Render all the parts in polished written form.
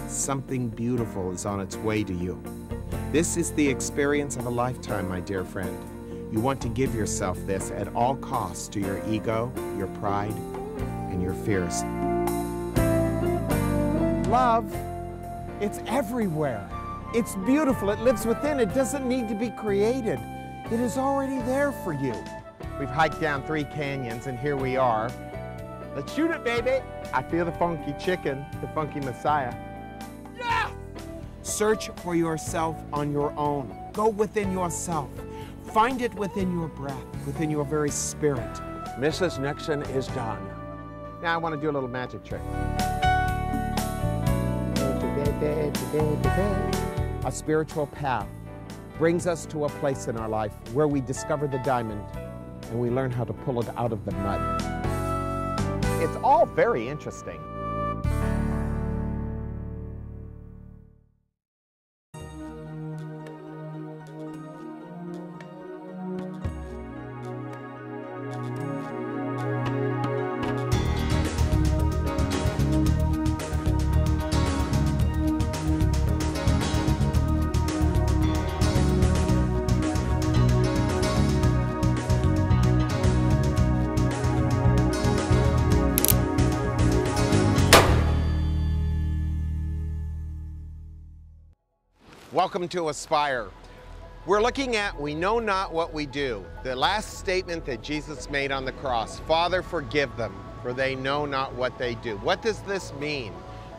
Something beautiful is on its way to you. This is the experience of a lifetime, my dear friend. You want to give yourself this at all costs to your ego, your pride, and your fears. Love, it's everywhere. It's beautiful. It lives within. It doesn't need to be created. It is already there for you. We've hiked down 3 canyons, and here we are. Let's shoot it, baby. I feel the funky chicken, the funky Messiah. Yes! Search for yourself on your own. Go within yourself. Find it within your breath, within your very spirit. Mrs. Nixon is done. Now I want to do a little magic trick. A spiritual path brings us to a place in our life where we discover the diamond and we learn how to pull it out of the mud. It's all very interesting. Welcome to Aspire. We're looking at we know not what we do. The last statement that Jesus made on the cross, Father, forgive them, for they know not what they do. What does this mean?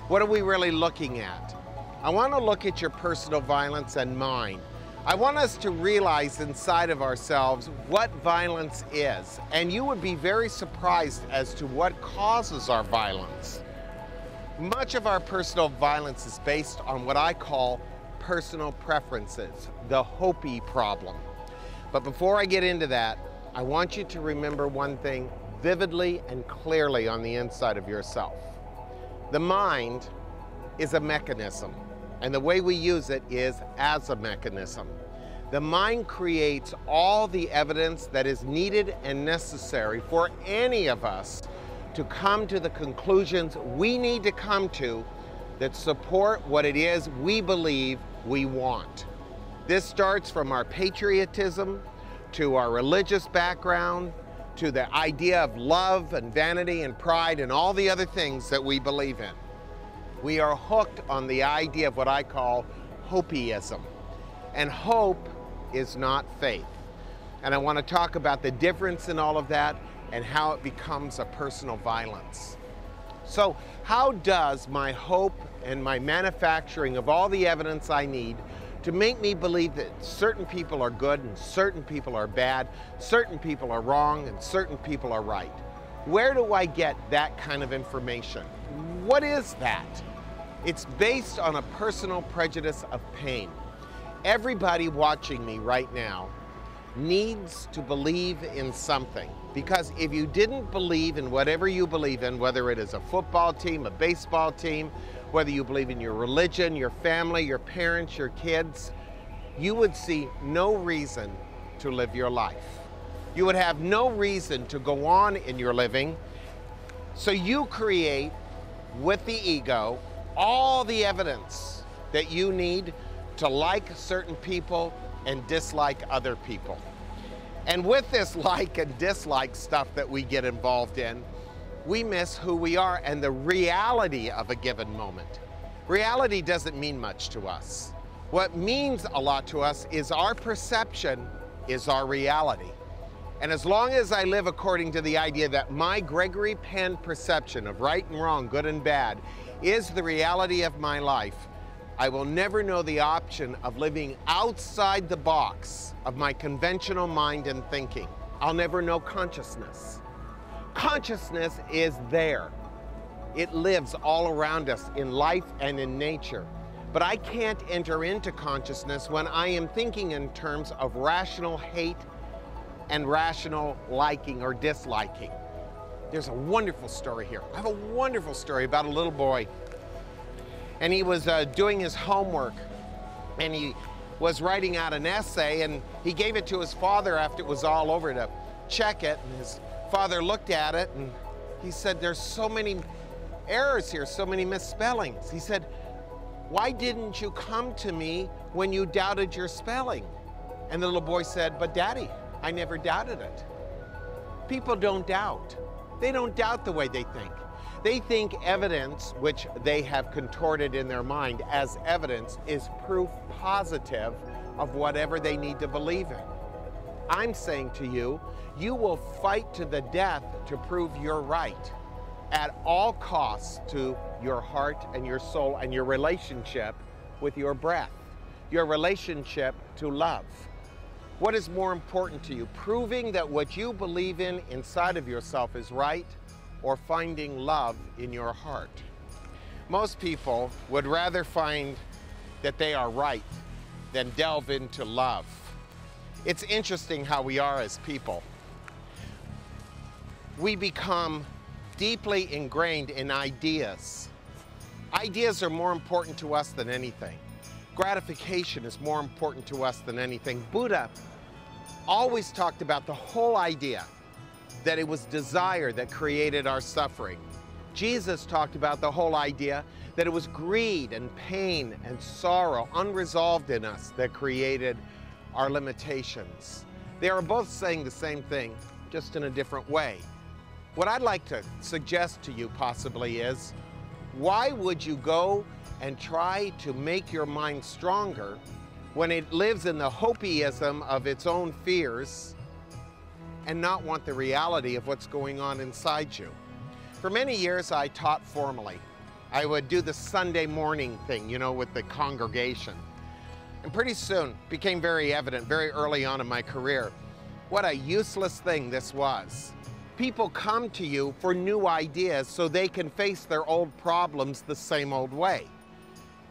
What are we really looking at? I want to look at your personal violence and mine. I want us to realize inside of ourselves what violence is. And you would be very surprised as to what causes our violence. Much of our personal violence is based on what I call personal preferences, the Hopi problem. But before I get into that, I want you to remember one thing vividly and clearly on the inside of yourself. The mind is a mechanism, and the way we use it is as a mechanism. The mind creates all the evidence that is needed and necessary for any of us to come to the conclusions we need to come to that support what it is we believe we want. This starts from our patriotism, to our religious background, to the idea of love and vanity and pride and all the other things that we believe in. We are hooked on the idea of what I call Hopiism. And hope is not faith. And I want to talk about the difference in all of that and how it becomes a personal violence. So how does my hope and my manufacturing of all the evidence I need to make me believe that certain people are good and certain people are bad, certain people are wrong and certain people are right? Where do I get that kind of information? What is that? It's based on a personal prejudice of pain. Everybody watching me right now needs to believe in something. Because if you didn't believe in whatever you believe in, whether it is a football team, a baseball team, whether you believe in your religion, your family, your parents, your kids, you would see no reason to live your life. You would have no reason to go on in your living. So you create, with the ego, all the evidence that you need to like certain people and dislike other people. And with this like and dislike stuff that we get involved in, we miss who we are and the reality of a given moment. Reality doesn't mean much to us. What means a lot to us is our perception is our reality. And as long as I live according to the idea that my Gregory Penn perception of right and wrong, good and bad, is the reality of my life, I will never know the option of living outside the box of my conventional mind and thinking. I'll never know consciousness. Consciousness is there. It lives all around us in life and in nature. But I can't enter into consciousness when I am thinking in terms of rational hate and rational liking or disliking. There's a wonderful story here. I have a wonderful story about a little boy. And he was doing his homework, and he was writing out an essay, and he gave it to his father after it was all over to check it. And his father looked at it, and he said, "There's so many errors here, so many misspellings." He said, why didn't you come to me when you doubted your spelling? And the little boy said, but Daddy, I never doubted it. People don't doubt. They don't doubt the way they think. They think evidence, which they have contorted in their mind as evidence, is proof positive of whatever they need to believe in. I'm saying to you, you will fight to the death to prove you're right at all costs to your heart and your soul and your relationship with your breath, your relationship to love. What is more important to you, proving that what you believe in inside of yourself is right, or finding love in your heart? Most people would rather find that they are right than delve into love. It's interesting how we are as people. We become deeply ingrained in ideas. Ideas are more important to us than anything. Gratification is more important to us than anything. Buddha always talked about the whole idea that it was desire that created our suffering. Jesus talked about the whole idea that it was greed and pain and sorrow unresolved in us that created our limitations. They are both saying the same thing, just in a different way. What I'd like to suggest to you possibly is, why would you go and try to make your mind stronger when it lives in the hopeism of its own fears and not want the reality of what's going on inside you? For many years, I taught formally. I would do the Sunday morning thing, you know, with the congregation. And pretty soon, it became very evident, very early on in my career, what a useless thing this was. People come to you for new ideas so they can face their old problems the same old way.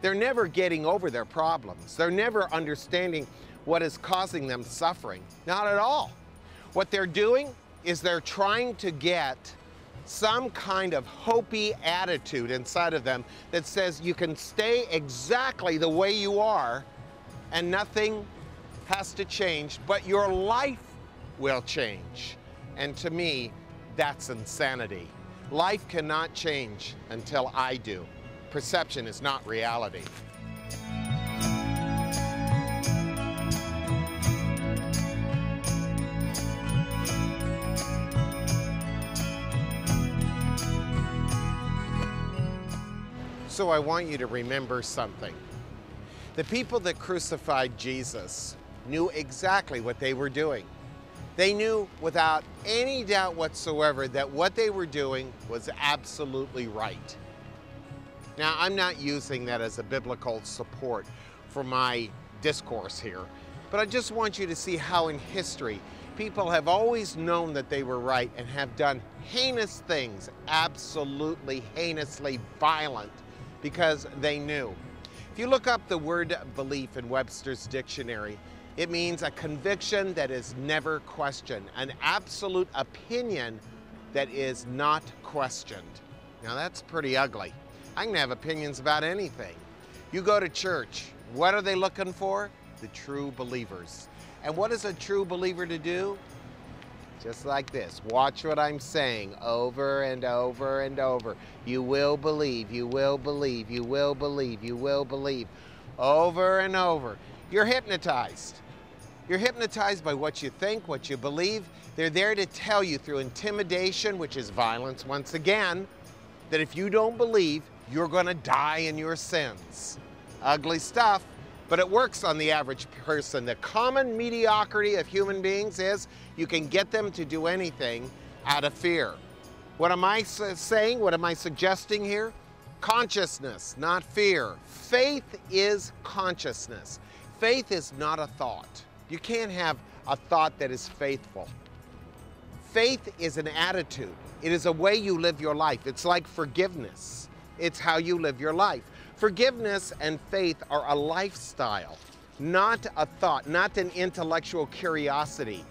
They're never getting over their problems. They're never understanding what is causing them suffering. Not at all. What they're doing is they're trying to get some kind of hopey attitude inside of them that says you can stay exactly the way you are and nothing has to change, but your life will change. And to me, that's insanity. Life cannot change until I do. Perception is not reality. So I want you to remember something. The people that crucified Jesus knew exactly what they were doing. They knew without any doubt whatsoever that what they were doing was absolutely right. Now, I'm not using that as a biblical support for my discourse here, but I just want you to see how in history people have always known that they were right and have done heinous things, absolutely heinously violent, because they knew. If you look up the word belief in Webster's dictionary, it means a conviction that is never questioned, an absolute opinion that is not questioned. Now that's pretty ugly. I can have opinions about anything. You go to church, what are they looking for? The true believers. And what is a true believer to do? Just like this. Watch what I'm saying over and over and over. You will believe, you will believe, you will believe, you will believe. Over and over. You're hypnotized. You're hypnotized by what you think, what you believe. They're there to tell you through intimidation, which is violence once again, that if you don't believe, you're going to die in your sins. Ugly stuff, but it works on the average person. The common mediocrity of human beings is you can get them to do anything out of fear. What am I saying? What am I suggesting here? Consciousness, not fear. Faith is consciousness. Faith is not a thought. You can't have a thought that is faithful. Faith is an attitude. It is a way you live your life. It's like forgiveness. It's how you live your life. Forgiveness and faith are a lifestyle, not a thought, not an intellectual curiosity.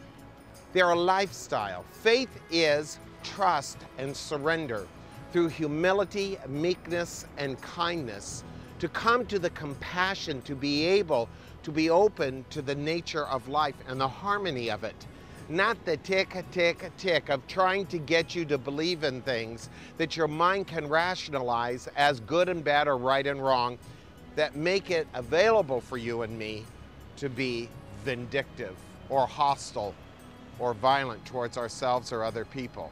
They're a lifestyle. Faith is trust and surrender through humility, meekness, and kindness to come to the compassion to be able to be open to the nature of life and the harmony of it. Not the tick, tick, tick of trying to get you to believe in things that your mind can rationalize as good and bad or right and wrong. that make it available for you and me to be vindictive or hostile or violent towards ourselves or other people.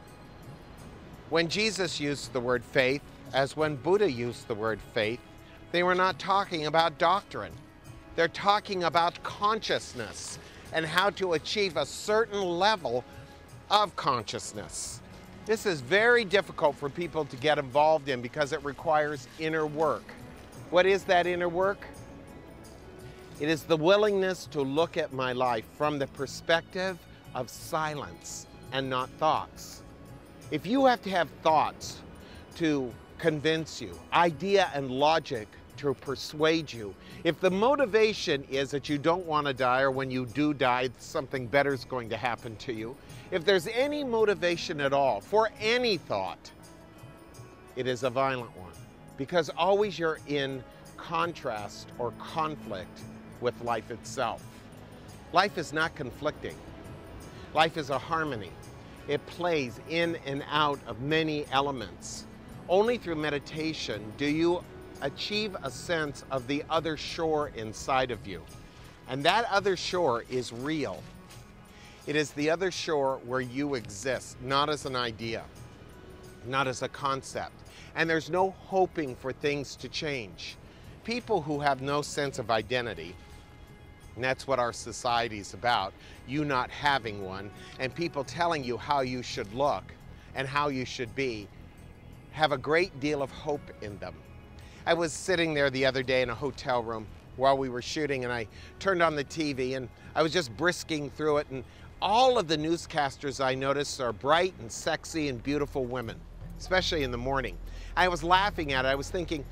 When Jesus used the word faith, as when Buddha used the word faith, they were not talking about doctrine. They're talking about consciousness and how to achieve a certain level of consciousness. This is very difficult for people to get involved in because it requires inner work. What is that inner work? It is the willingness to look at my life from the perspective of silence and not thoughts. If you have to have thoughts to convince you, idea and logic to persuade you, if the motivation is that you don't want to die, or when you do die, something better is going to happen to you, if there's any motivation at all for any thought, it is a violent one, because always you're in contrast or conflict with life itself. Life is not conflicting. Life is a harmony. It plays in and out of many elements. Only through meditation do you achieve a sense of the other shore inside of you. And that other shore is real. It is the other shore where you exist, not as an idea, not as a concept. And there's no hoping for things to change. People who have no sense of identity, and that's what our society's about, you not having one, and people telling you how you should look and how you should be, have a great deal of hope in them. I was sitting there the other day in a hotel room while we were shooting, and I turned on the TV, and I was just brisking through it, and all of the newscasters I noticed are bright and sexy and beautiful women, especially in the morning. I was laughing at it. I was thinking,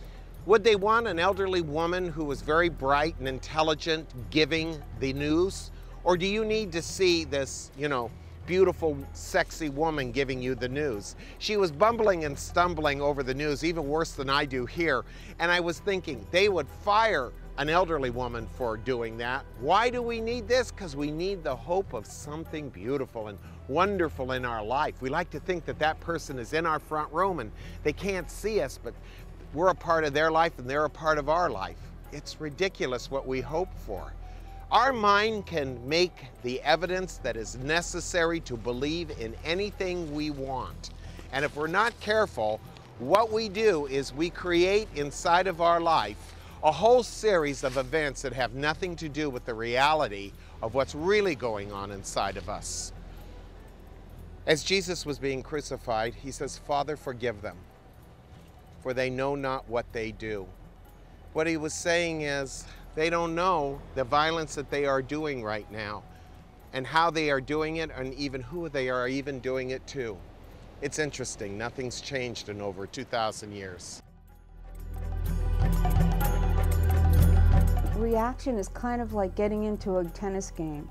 would they want an elderly woman who was very bright and intelligent giving the news? Or do you need to see this, beautiful, sexy woman giving you the news? She was bumbling and stumbling over the news, even worse than I do here. And I was thinking, they would fire an elderly woman for doing that. Why do we need this? Because we need the hope of something beautiful and wonderful in our life. We like to think that that person is in our front room and they can't see us, but we're a part of their life and they're a part of our life. It's ridiculous what we hope for. Our mind can make the evidence that is necessary to believe in anything we want. And if we're not careful, what we do is we create inside of our life a whole series of events that have nothing to do with the reality of what's really going on inside of us. As Jesus was being crucified, he says, "Father, forgive them, for they know not what they do." What he was saying is, they don't know the violence that they are doing right now and how they are doing it and even who they are even doing it to. It's interesting. Nothing's changed in over 2,000 years. Reaction is kind of like getting into a tennis game.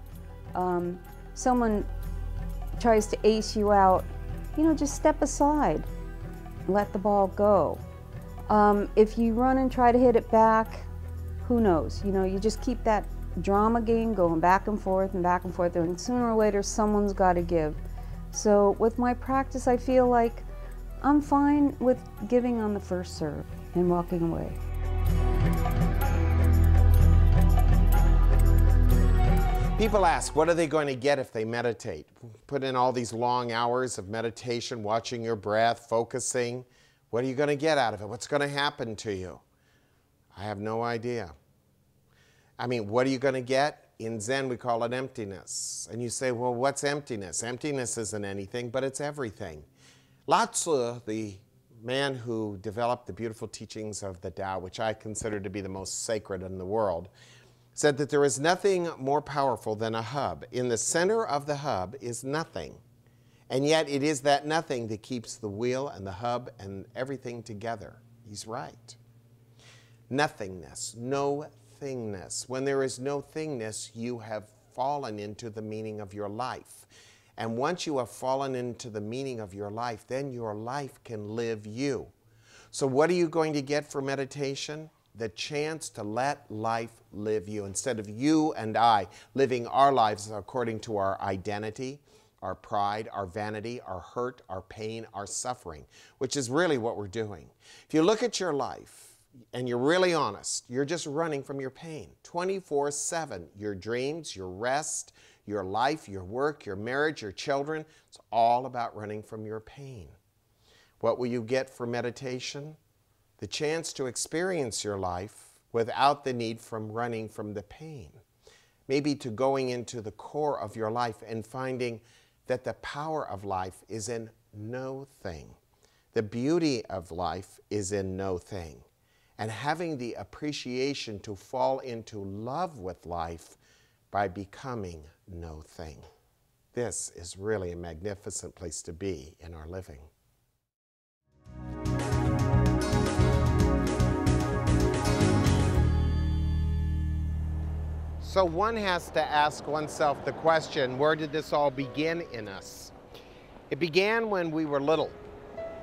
Someone tries to ace you out, just step aside, let the ball go. If you run and try to hit it back, who knows? You just keep that drama game going back and forth, and sooner or later someone's got to give. So with my practice, I feel like I'm fine with giving on the first serve and walking away. People ask, what are they going to get if they meditate? Put in all these long hours of meditation, watching your breath, focusing. What are you going to get out of it? What's going to happen to you? I have no idea. What are you going to get? In Zen, we call it emptiness. And you say, well, what's emptiness? Emptiness isn't anything, but it's everything. Lao Tzu, the man who developed the beautiful teachings of the Tao, which I consider to be the most sacred in the world, said that there is nothing more powerful than a hub. In the center of the hub is nothing. And yet it is that nothing that keeps the wheel and the hub and everything together. He's right. Nothingness, no thingness. When there is no thingness, you have fallen into the meaning of your life. And once you have fallen into the meaning of your life, then your life can live you. So what are you going to get for meditation? The chance to let life live you, instead of you and I living our lives according to our identity, our pride, our vanity, our hurt, our pain, our suffering, which is really what we're doing. If you look at your life, and you're really honest, you're just running from your pain 24/7. Your dreams, your rest, your life, your work, your marriage, your children, it's all about running from your pain. What will you get for meditation? The chance to experience your life without the need from running from the pain. Maybe to going into the core of your life and finding that the power of life is in no thing. The beauty of life is in no thing. And having the appreciation to fall into love with life by becoming no thing. This is really a magnificent place to be in our living. So one has to ask oneself the question, where did this all begin in us? It began when we were little,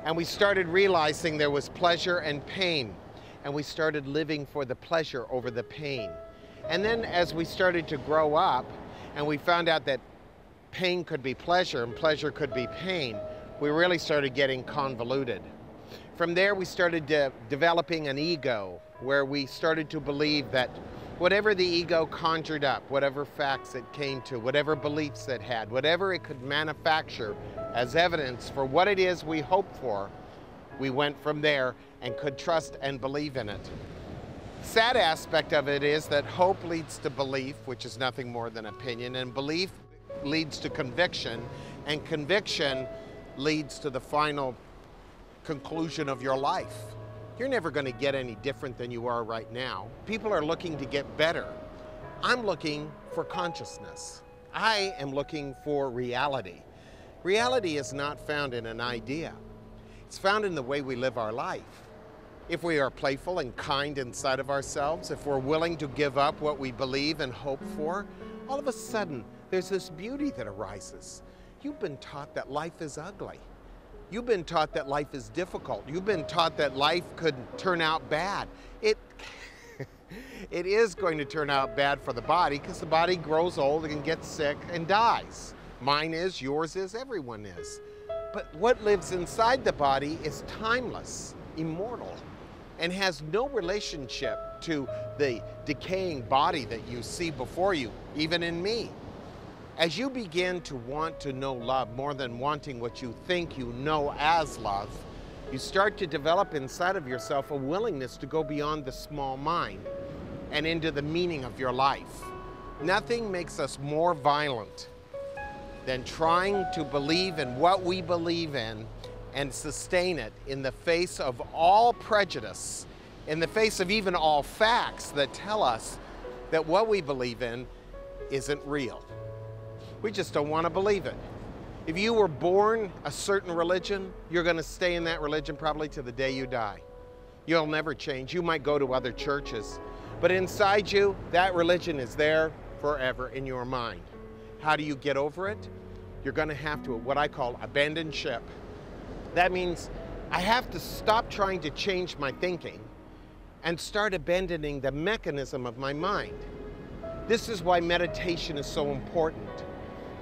and we started realizing there was pleasure and pain, and we started living for the pleasure over the pain. And then as we started to grow up, and we found out that pain could be pleasure and pleasure could be pain, we really started getting convoluted. From there, we started developing an ego, where we started to believe that whatever the ego conjured up, whatever facts it came to, whatever beliefs it had, whatever it could manufacture as evidence for what it is we hoped for, we went from there and could trust and believe in it. Sad aspect of it is that hope leads to belief, which is nothing more than opinion, and belief leads to conviction, and conviction leads to the final conclusion of your life. You're never going to get any different than you are right now. People are looking to get better. I'm looking for consciousness. I am looking for reality. Reality is not found in an idea. It's found in the way we live our life. If we are playful and kind inside of ourselves, if we're willing to give up what we believe and hope for, all of a sudden there's this beauty that arises. You've been taught that life is ugly. You've been taught that life is difficult. You've been taught that life could turn out bad. It is going to turn out bad for the body, because the body grows old and gets sick and dies. Mine is, yours is, everyone is. But what lives inside the body is timeless, immortal, and has no relationship to the decaying body that you see before you, even in me. As you begin to want to know love more than wanting what you think you know as love, you start to develop inside of yourself a willingness to go beyond the small mind and into the meaning of your life. Nothing makes us more violent than trying to believe in what we believe in and sustain it in the face of all prejudice, in the face of even all facts that tell us that what we believe in isn't real. We just don't want to believe it. If you were born a certain religion, you're going to stay in that religion probably to the day you die. You'll never change. You might go to other churches, but inside you, that religion is there forever in your mind. How do you get over it? You're going to have to, what I call, abandon ship. That means I have to stop trying to change my thinking and start abandoning the mechanism of my mind. This is why meditation is so important.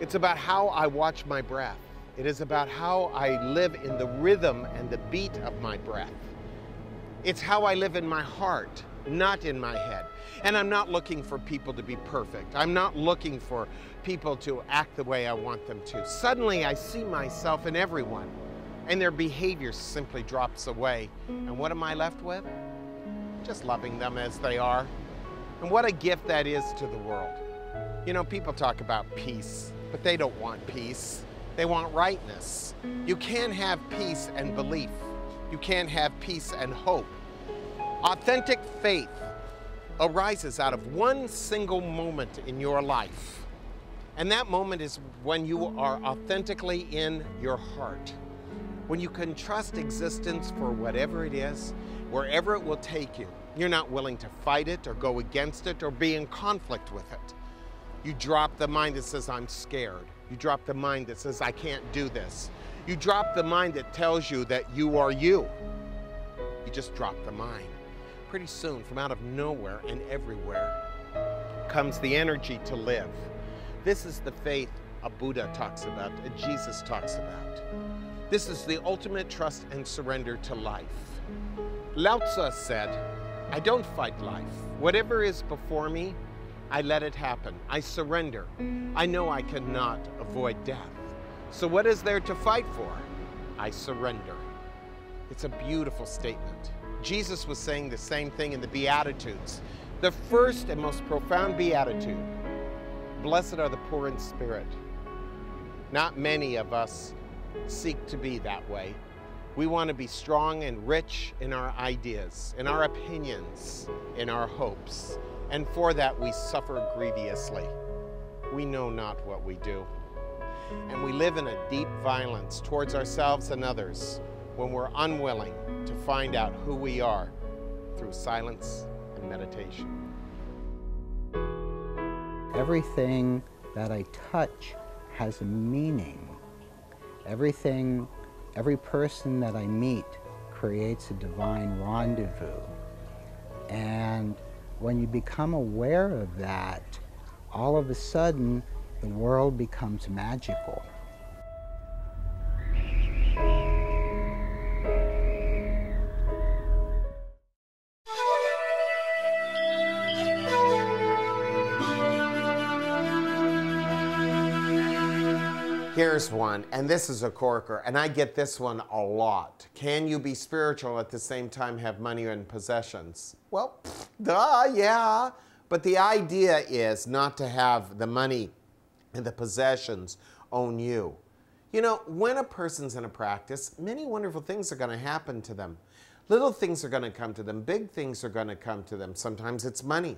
It's about how I watch my breath. It is about how I live in the rhythm and the beat of my breath. It's how I live in my heart, not in my head. And I'm not looking for people to be perfect. I'm not looking for people to act the way I want them to. Suddenly I see myself in everyone, and their behavior simply drops away. And what am I left with? Just loving them as they are. And what a gift that is to the world. You know, people talk about peace, but they don't want peace. They want rightness. You can't have peace and belief. You can't have peace and hope. Authentic faith arises out of one single moment in your life. And that moment is when you are authentically in your heart. When you can trust existence for whatever it is, wherever it will take you. You're not willing to fight it or go against it or be in conflict with it. You drop the mind that says, I'm scared. You drop the mind that says, I can't do this. You drop the mind that tells you that you are you. You just drop the mind. Pretty soon, from out of nowhere and everywhere, comes the energy to live. This is the faith a Buddha talks about, a Jesus talks about. This is the ultimate trust and surrender to life. Lao Tzu said, I don't fight life. Whatever is before me, I let it happen. I surrender. I know I cannot avoid death. So what is there to fight for? I surrender. It's a beautiful statement. Jesus was saying the same thing in the Beatitudes. The first and most profound beatitude, blessed are the poor in spirit. Not many of us seek to be that way. We want to be strong and rich in our ideas, in our opinions, in our hopes. And for that we suffer grievously. We know not what we do. And we live in a deep violence towards ourselves and others when we're unwilling to find out who we are through silence and meditation. Everything that I touch has a meaning. Every person that I meet creates a divine rendezvous. And when you become aware of that, all of a sudden, the world becomes magical. Here's one, and this is a corker, and I get this one a lot. Can you be spiritual at the same time have money and possessions? Well, duh, yeah. But the idea is not to have the money and the possessions own you. You know, when a person's in a practice, many wonderful things are going to happen to them. Little things are going to come to them. Big things are going to come to them. Sometimes it's money.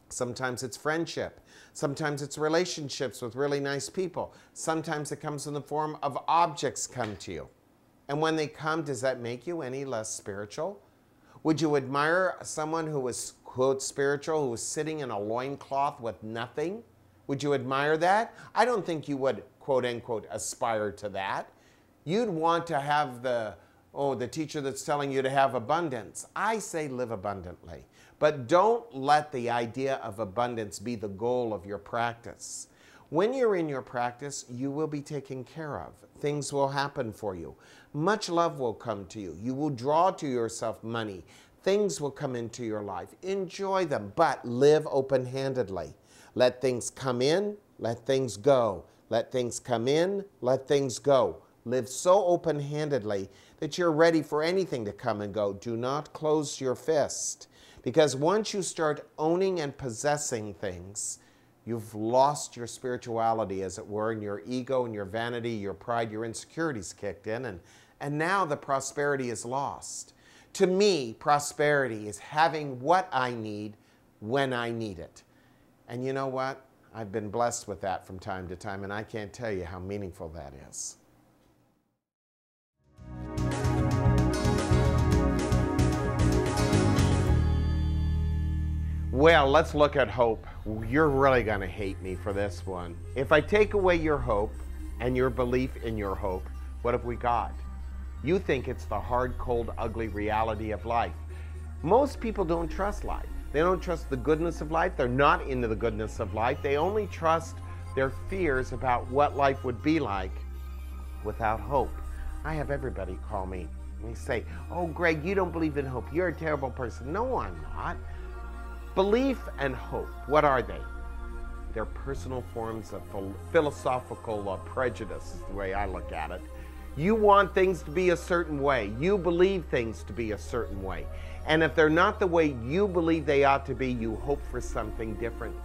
Sometimes it's friendship. Sometimes it's relationships with really nice people. Sometimes it comes in the form of objects come to you. And when they come, does that make you any less spiritual? Would you admire someone who was, quote, spiritual, who was sitting in a loincloth with nothing? Would you admire that? I don't think you would, quote, unquote, aspire to that. You'd want to have the teacher that's telling you to have abundance. I say live abundantly. But don't let the idea of abundance be the goal of your practice. When you're in your practice, you will be taken care of. Things will happen for you. Much love will come to you. You will draw to yourself money. Things will come into your life. Enjoy them, but live open-handedly. Let things come in, let things go. Let things come in, let things go. Live so open-handedly that you're ready for anything to come and go. Do not close your fist. Because once you start owning and possessing things, you've lost your spirituality, as it were, and your ego and your vanity, your pride, your insecurities kicked in, and now the prosperity is lost. To me, prosperity is having what I need when I need it. And you know what? I've been blessed with that from time to time, and I can't tell you how meaningful that is. Well, let's look at hope. You're really going to hate me for this one. If I take away your hope and your belief in your hope, what have we got? You think it's the hard, cold, ugly reality of life. Most people don't trust life. They don't trust the goodness of life. They're not into the goodness of life. They only trust their fears about what life would be like without hope. I have everybody call me and they say, "Oh, Greg, you don't believe in hope. You're a terrible person." No, I'm not. Belief and hope, what are they? They're personal forms of philosophical prejudice, is the way I look at it. You want things to be a certain way. You believe things to be a certain way. And if they're not the way you believe they ought to be, you hope for something different.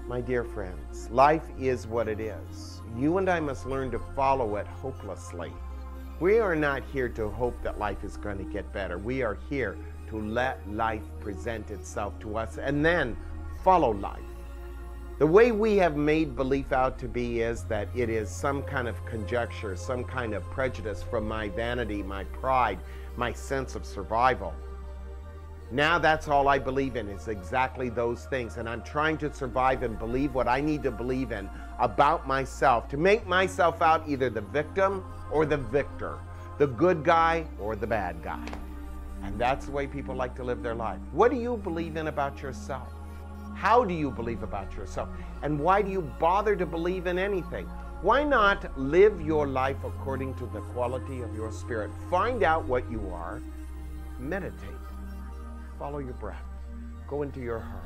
My dear friends, life is what it is. You and I must learn to follow it hopelessly. We are not here to hope that life is going to get better. We are here to let life present itself to us and then follow life. The way we have made belief out to be is that it is some kind of conjecture, some kind of prejudice from my vanity, my pride, my sense of survival. Now that's all I believe in, is exactly those things, and I'm trying to survive and believe what I need to believe in about myself to make myself out either the victim or the victor, the good guy or the bad guy. And that's the way people like to live their life. What do you believe in about yourself? How do you believe about yourself? And why do you bother to believe in anything? Why not live your life according to the quality of your spirit? Find out what you are, meditate. follow your breath. Go into your heart.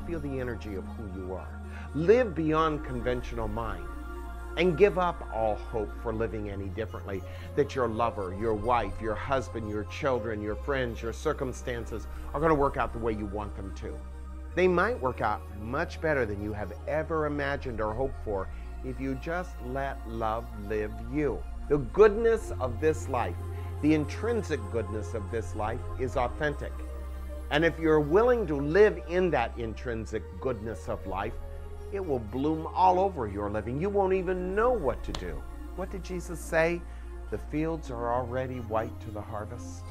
Feel the energy of who you are. Live beyond conventional mind. And give up all hope for living any differently. That your lover, your wife, your husband, your children, your friends, your circumstances are going to work out the way you want them to. They might work out much better than you have ever imagined or hoped for if you just let love live you. The goodness of this life, the intrinsic goodness of this life is authentic. And if you're willing to live in that intrinsic goodness of life, it will bloom all over your living. You won't even know what to do. What did Jesus say? The fields are already white to the harvest.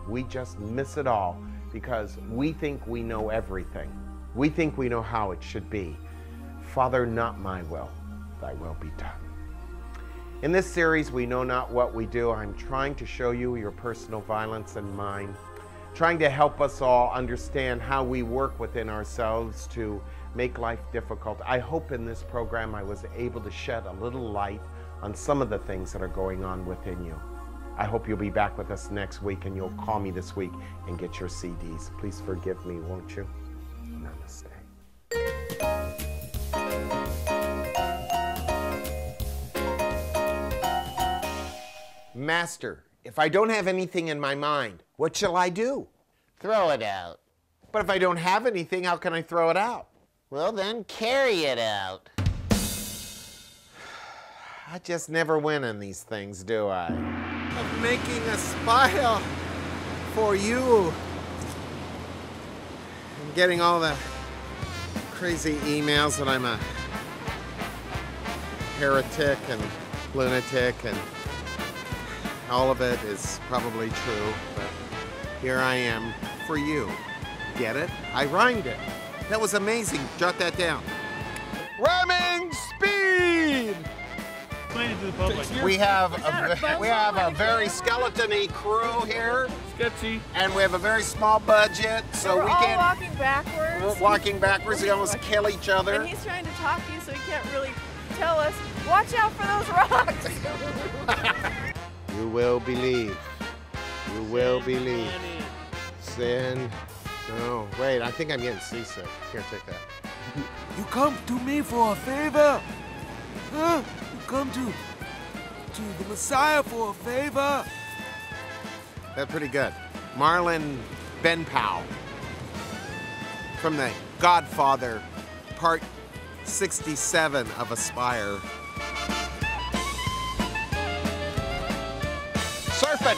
We just miss it all because we think we know everything. We think we know how it should be. Father, not my will, thy will be done. In this series, We Know Not What We Do, I'm trying to show you your personal violence and mine, trying to help us all understand how we work within ourselves to make life difficult. I hope in this program I was able to shed a little light on some of the things that are going on within you. I hope you'll be back with us next week and you'll call me this week and get your CDs. Please forgive me, won't you? Namaste. Master, if I don't have anything in my mind, what shall I do? Throw it out. But if I don't have anything, how can I throw it out? Well, then carry it out. I just never win in these things, do I? I'm making a smile for you. I'm getting all the crazy emails that I'm a heretic and lunatic, and all of it is probably true, but here I am for you. Get it? I rhymed it. That was amazing. Jot that down. Rhyming speed! Explain it to the public. We have a very skeleton-y crew here, Sketchy. and we have a very small budget, so we're we all can't. walking backwards. We're walking backwards. We almost kill each other. And he's trying to talk to you, so he can't really tell us. Watch out for those rocks. You will believe. You will believe. Sin. Oh, wait, I think I'm getting seasick. Here, take that. You come to me for a favor? Huh? You come to the Messiah for a favor? That's pretty good. Marlon Benpow from The Godfather, part 67 of Aspire. Surfing!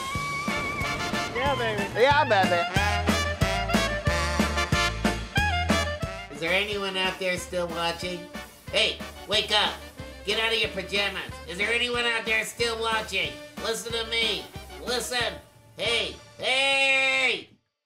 Yeah, baby. Yeah, baby. Is there anyone out there still watching? Hey, wake up. Get out of your pajamas. Is there anyone out there still watching? Listen to me. Listen. Hey. Hey!